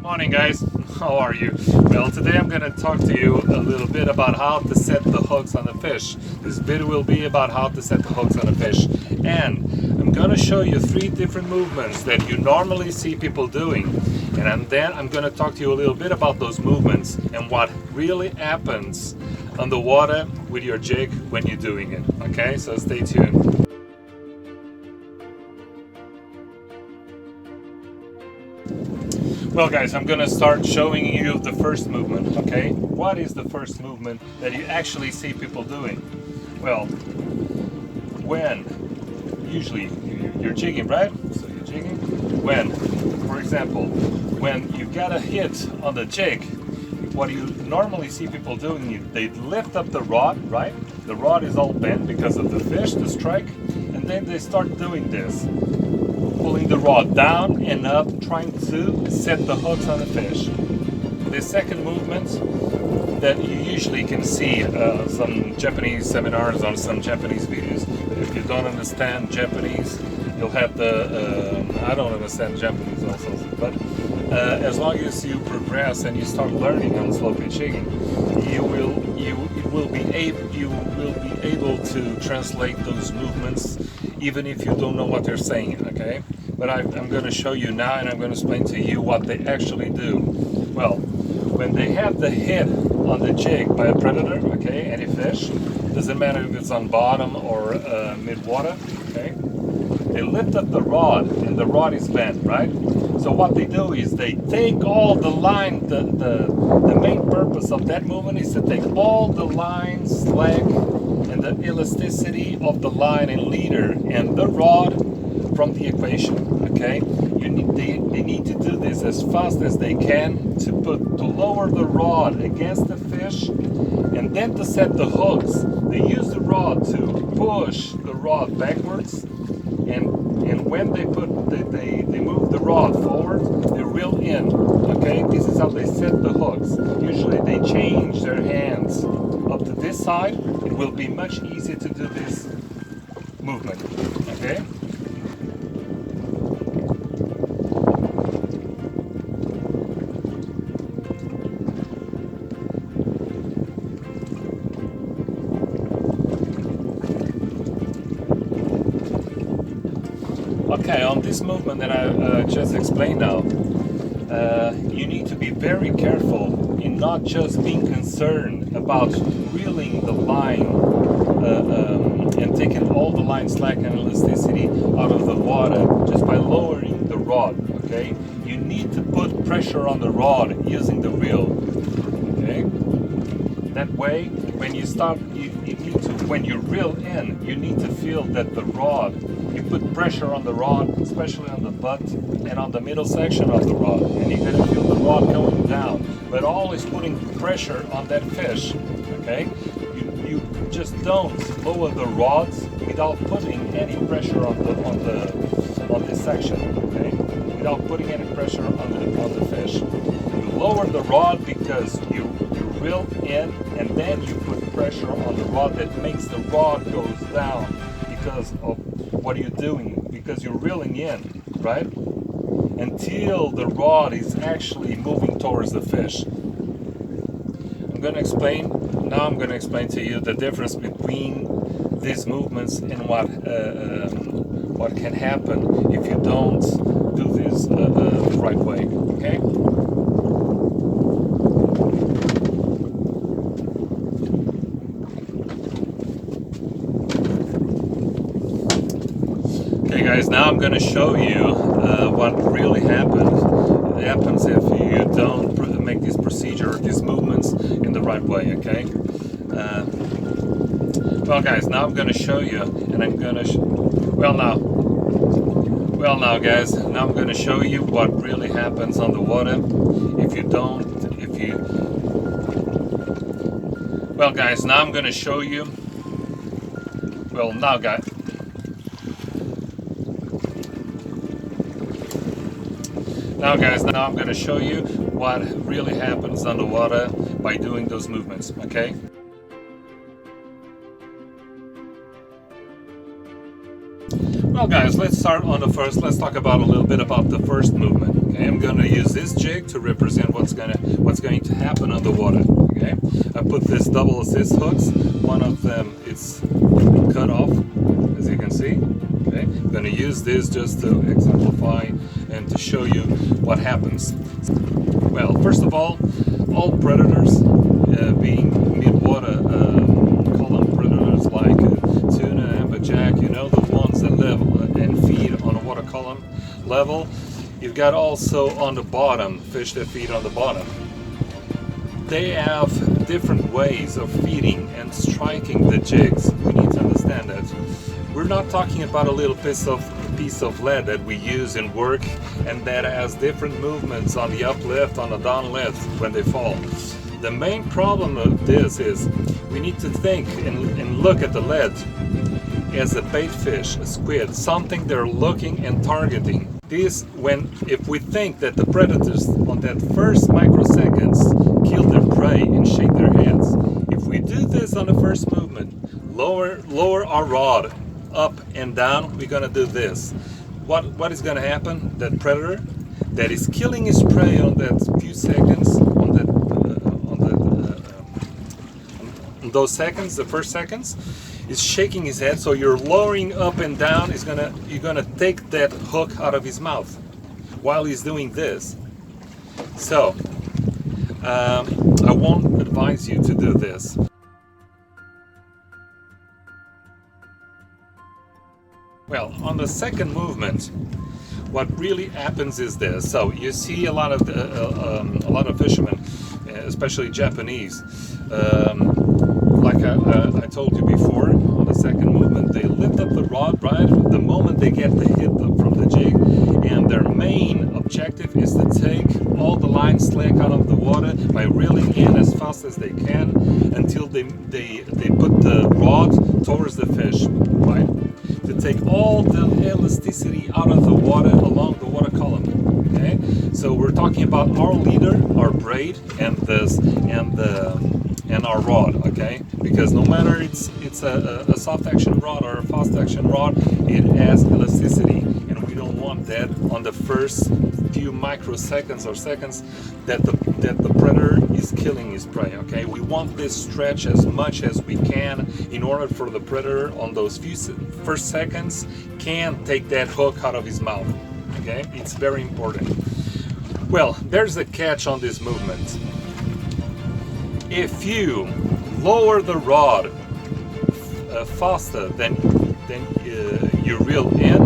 Morning guys, how are you? Well, today I'm going to talk to you a little bit about how to set the hooks on the fish. This video will be about how to set the hooks on the fish, and I'm going to show you 3 different movements that you normally see people doing, and then I'm going to talk to you a little bit about those movements and what really happens on the water with your jig when you're doing it. Okay, so stay tuned. Well guys, I'm gonna start showing you the first movement, okay? What is the first movement that you actually see people doing? Well, when usually you're jigging, right? So you're jigging. When, for example, when you get a hit on the jig, what you normally see people doing, they lift up the rod, right? The rod is all bent because of the fish, the strike, and then they start doing this. Pulling the rod down and up, trying to set the hooks on the fish. The second movement that you usually can see some Japanese seminars on some Japanese videos. But if you don't understand Japanese, you'll have the I don't understand Japanese also, but as long as you progress and you start learning on slow pitch jigging, you will be able to translate those movements even if you don't know what they're saying, okay? But I'm going to show you now, and I'm going to explain to you what they actually do. Well, when they have the hit on the jig by a predator, okay, any fish, doesn't matter if it's on bottom or mid-water, okay, they lift up the rod, and the rod is bent, right? So what they do is they take all the line, the main purpose of that movement is to take all the line, slack, and the elasticity of the line and leader and the rod from the equation, okay? They need to do this as fast as they can to lower the rod against the fish, and then to set the hooks. They use the rod to push the rod backwards, and when they move the rod forward, they reel in, okay? This is how they set the hooks. Usually they change their hands up to this side. It will be much easier to do this movement, okay? Okay, on this movement that I just explained now, you need to be very careful in not just being concerned about reeling the line and taking all the line slack and elasticity out of the water just by lowering the rod, okay? You need to put pressure on the rod using the reel, okay? That way, when you start, when you reel in, you need to feel that the rod, you put pressure on the rod, especially on the butt and on the middle section of the rod, and you're going to feel the rod going down, but always putting pressure on that fish, okay? You just don't lower the rods without putting any pressure on this section, okay? Without putting any pressure on the fish. You lower the rod because you reel in, and then you put pressure on the rod that makes the rod goes down because of what you're doing, because you're reeling in, right? Until the rod is actually moving towards the fish. I'm going to explain to you the difference between these movements and what can happen if you don't do this the right way, okay? Okay guys, now I'm going to show you what really happens. It happens if you don't make this procedure, these movements in the right way, okay? Well guys, now I'm going to show you, and I'm going to, well now guys, now I'm going to show you what really happens on the water well guys, now I'm going to show you, now I'm going to show you what really happens underwater by doing those movements, okay? Well guys, let's start on the first. Let's talk about a little bit about the first movement. Okay, I'm going to use this jig to represent what's going to happen on the water. Okay, I put this double assist hooks. One of them is cut off, as you can see. Okay, I'm going to use this just to exemplify and to show you what happens. Well, first of all predators, being mid-water column predators like tuna, amberjack, you know, the ones that live and feed on a water column level. You've got also on the bottom fish that feed on the bottom. They have different ways of feeding and striking the jigs. We need to understand that. We're not talking about a little piece of lead that we use in work and that has different movements on the uplift, on the downlift when they fall. The main problem of this is we need to think and look at the lead as a bait fish, a squid, something they're looking and targeting. This if we think that the predators on that first microseconds kill their prey and shake their heads, if we do this on the first movement, lower our rod up and down, we're gonna do this. What is gonna happen? That predator that is killing his prey on that few seconds, on those seconds, the first seconds, is shaking his head. So you're lowering up and down. You're gonna take that hook out of his mouth while he's doing this. So I won't advise you to do this. Well, on the second movement, what really happens is this. So you see a lot of fishermen, especially Japanese, like I told you before, on the second movement, they lift up the rod right the moment they get the hit from the jig, and their main objective is to take all the line slack out of the water by reeling in as fast as they can until they put the rod towards the fish, right? To take all the elasticity out of the water along the water column. Okay, so we're talking about our leader, our braid, and our rod. Okay, because no matter it's a soft action rod or a fast action rod, it has elasticity, and we don't want that on the first few microseconds or seconds that the predator is killing his prey. Okay, we want this stretch as much as we can in order for the predator on those few first seconds can take that hook out of his mouth. Okay, it's very important. Well, there's a catch on this movement. If you lower the rod faster than you reel in,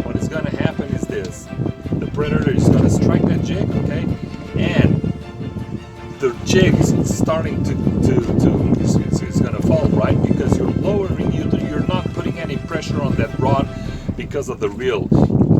what is going to happen is this: the predator is going to strike that jig, okay, and the jig is starting it's going to fall, right? Because you're lowering, you're not putting any pressure on that rod because of the reel.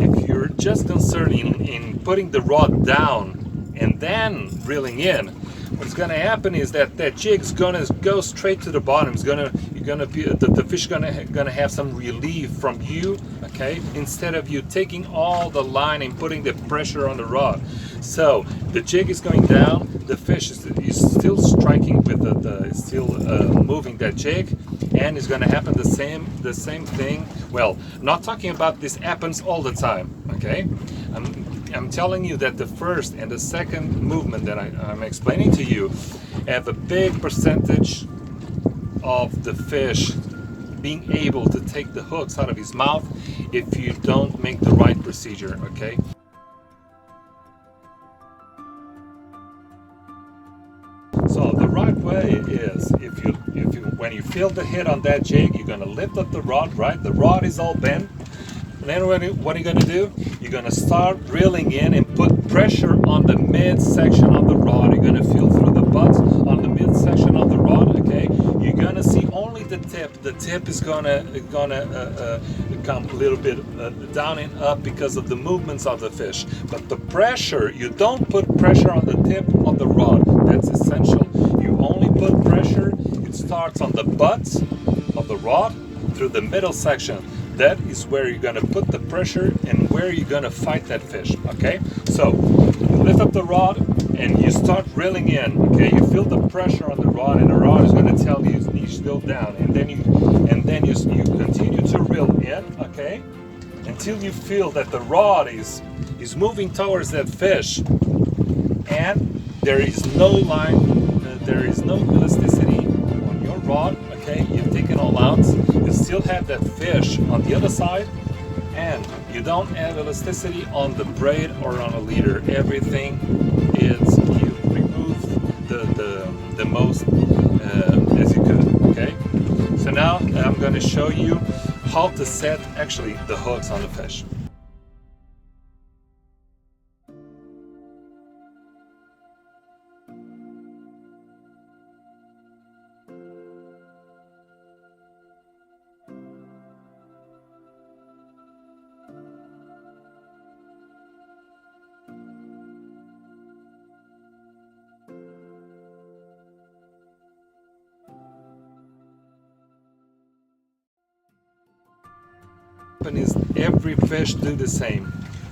If you're just concerned in putting the rod down and then reeling in, what's going to happen is that jig's going to go straight to the bottom. The fish going to have some relief from you, okay, instead of you taking all the line and putting the pressure on the rod. So the jig is going down, the fish is still striking with moving that jig, and it's going to happen the same thing. Well, not talking about this happens all the time, okay. I'm telling you that the first and the second movement that I'm explaining to you have a big percentage of the fish being able to take the hooks out of his mouth if you don't make the right procedure, okay? So the right way is when you feel the hit on that jig, you're gonna lift up the rod, right? The rod is all bent. Then what are you going to do? You're going to start reeling in and put pressure on the midsection of the rod. You're going to feel through the butt on the midsection of the rod. Okay, you're going to see only the tip. The tip is going to come a little bit down and up because of the movements of the fish. But the pressure, you don't put pressure on the tip of the rod. That's essential. You only put pressure. It starts on the butt of the rod through the middle section. That is where you're going to put the pressure and where you're going to fight that fish, okay? So, you lift up the rod and you start reeling in, okay? You feel the pressure on the rod and the rod is going to tell you to go down. And then you continue to reel in, okay? until you feel that the rod is moving towards that fish, and there is no line, there is no elasticity on your rod. Okay, you've taken all out, you still have that fish on the other side, and you don't have elasticity on the braid or on a leader. Everything is, you removed the most as you could. Okay, so now I'm going to show you how to set actually the hooks on the fish. Is every fish do the same.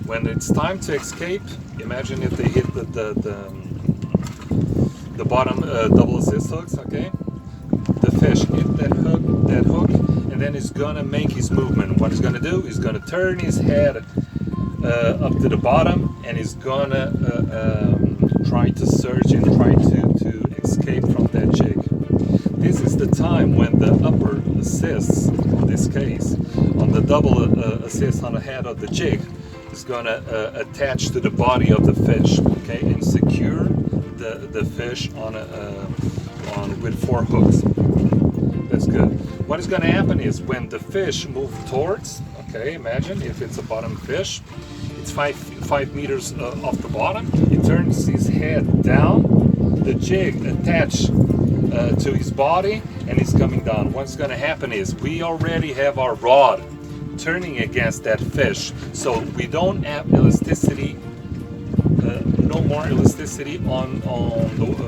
When it's time to escape, imagine if they hit the bottom double assist hooks. Okay, the fish hit that hook, and then he's gonna make his movement. What he's gonna do is gonna turn his head up to the bottom, and he's gonna try to surge and try to escape from that jig. This is the time when the upper assists, in this case, on the double assist on the head of the jig, is going to attach to the body of the fish, okay, and secure the fish on with 4 hooks. That's good. What is going to happen is when the fish move towards, okay, imagine if it's a bottom fish, it's 5 meters off the bottom, he turns his head down, the jig attached to his body, and he's coming down. What's going to happen is we already have our rod turning against that fish, so we don't have elasticity, no more elasticity on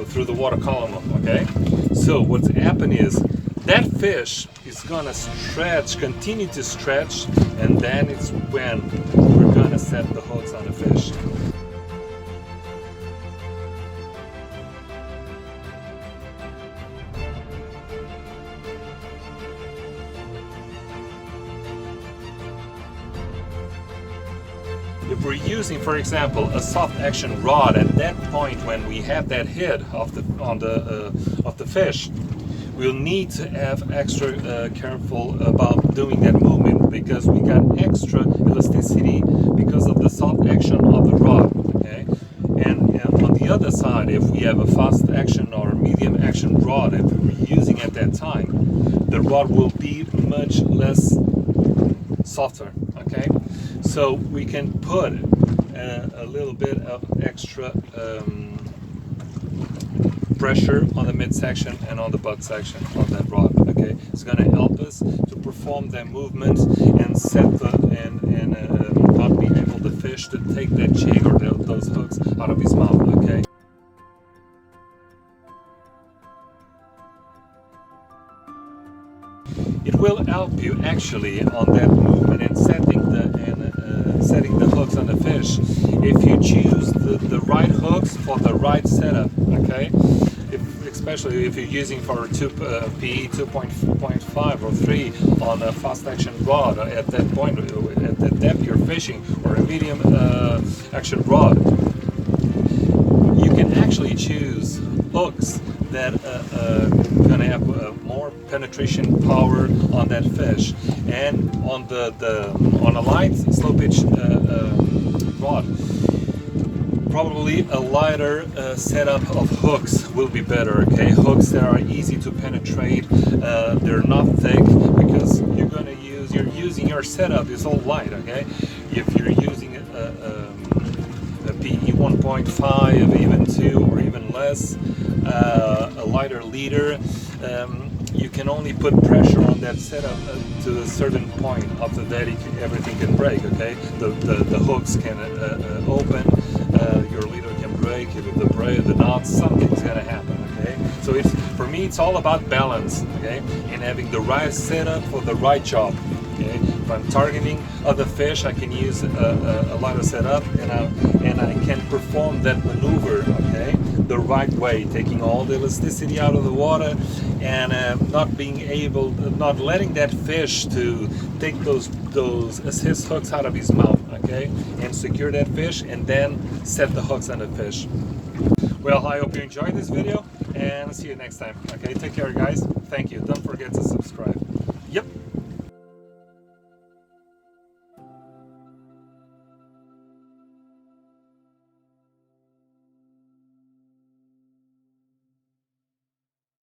through the water column. Okay, so what's happening is that fish is gonna stretch, continue to stretch, and then it's when we're gonna set the hooks on the fish. If we're using, for example, a soft action rod, at that point when we have that hit of the fish, we'll need to have extra careful about doing that movement, because we got extra elasticity because of the soft action of the rod. Okay, and on the other side, if we have a fast action or medium action rod, if we're using at that time, the rod will be much less softer. Okay, so we can put a little bit of extra pressure on the midsection and on the butt section of that rod. Okay, it's going to help us to perform that movement and set and not be able the fish to take that jig or those hooks out of his mouth. Okay. It will help you actually on that movement and setting the hooks on the fish if you choose the right hooks for the right setup. Okay, especially if you're using for a PE 2.5 or 3 on a fast action rod at that point, at the depth you're fishing, or a medium action rod, you can actually choose hooks that gonna have more penetration power on that fish, and on on a light slow pitch rod, probably a lighter setup of hooks will be better. Okay, hooks that are easy to penetrate, they're not thick, because you're using your setup is all light. Okay, if you're using a PE 1.5, even 2, or even less, a lighter leader, you can only put pressure on that setup to a certain point. After that, everything can break. Okay, the hooks can open, your leader can break, the knots, something's gonna happen. Okay, so for me it's all about balance. Okay, and having the right setup for the right job. Okay, if I'm targeting other fish, I can use a lighter setup, and I can perform that maneuver. Okay, the right way, taking all the elasticity out of the water, and not letting that fish to take those assist hooks out of his mouth, okay, and secure that fish, and then set the hooks on the fish. Well, I hope you enjoyed this video, and see you next time. Okay, take care, guys. Thank you. Don't forget to subscribe.